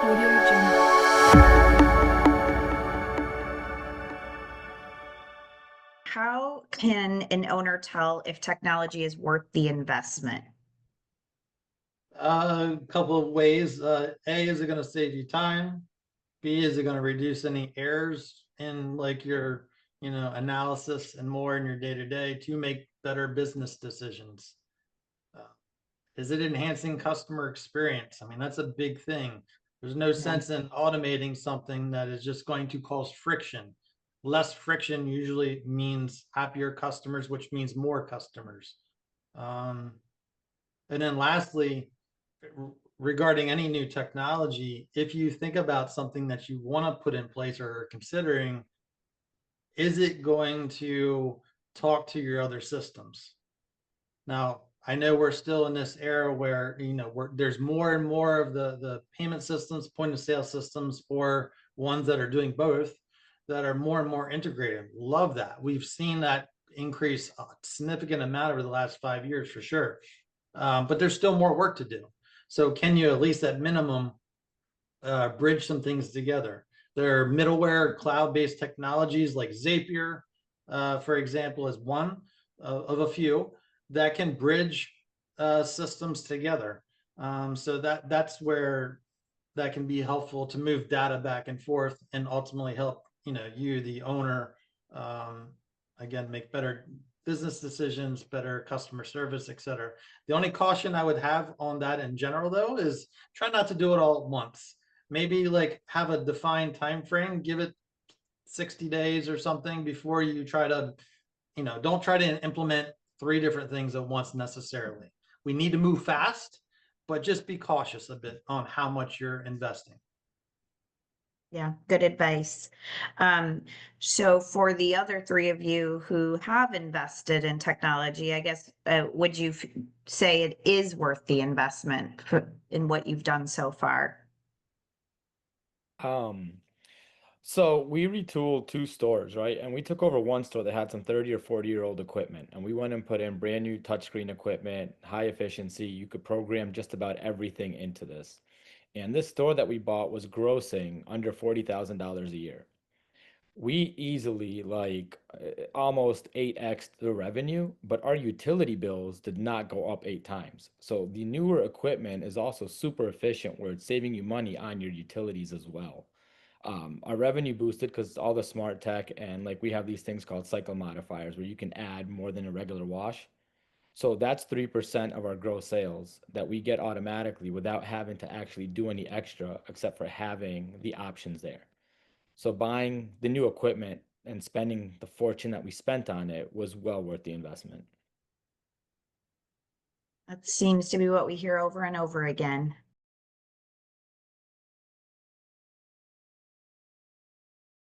Audio Jungle. How can an owner tell if technology is worth the investment? A couple of ways. A, is it going to save you time? B, is it going to reduce any errors in like your, analysis and more in your day to day to make better business decisions? Uh, is it enhancing customer experience? I mean, that's a big thing. There's no Yeah. sense in automating something that is just going to cause friction. Less friction usually means happier customers, which means more customers. Um, and then lastly, regarding any new technology, if you think about something that you want to put in place or are considering, is it going to talk to your other systems? Now, I know we're still in this era where there's more and more of the payment systems, point of sale systems, or ones that are doing both that are more and more integrated. Love that. We've seen that increase a significant amount over the last 5 years for sure. But there's still more work to do. So can you at least at minimum bridge some things together? There are middleware cloud-based technologies like Zapier, for example, is one of a few that can bridge systems together. So that's where that can be helpful to move data back and forth and ultimately help you, the owner, um, again, make better business decisions, better customer service, et cetera. The only caution I would have on that in general, though, is try not to do it all at once. Maybe like have a defined time frame, give it 60 days or something before you try to, don't try to implement three different things at once necessarily. We need to move fast, but just be cautious a bit on how much you're investing. Yeah, good advice. So for the other three of you who have invested in technology, I guess, would you say it is worth the investment in what you've done so far? Um, so we retooled two stores, right? And we took over one store that had some 30 or 40-year-old equipment. And we went and put in brand new touchscreen equipment, high efficiency. You could program just about everything into this. And this store that we bought was grossing under $40,000 a year. We easily almost 8x the revenue, but our utility bills did not go up 8 times. So the newer equipment is also super efficient where it's saving you money on your utilities as well. Our revenue boosted because all the smart tech and like we have these things called cycle modifiers where you can add more than a regular wash. So that's 3% of our gross sales that we get automatically without having to actually do any extra except for having the options there. So buying the new equipment and spending the fortune that we spent on it was well worth the investment. That seems to be what we hear over and over again.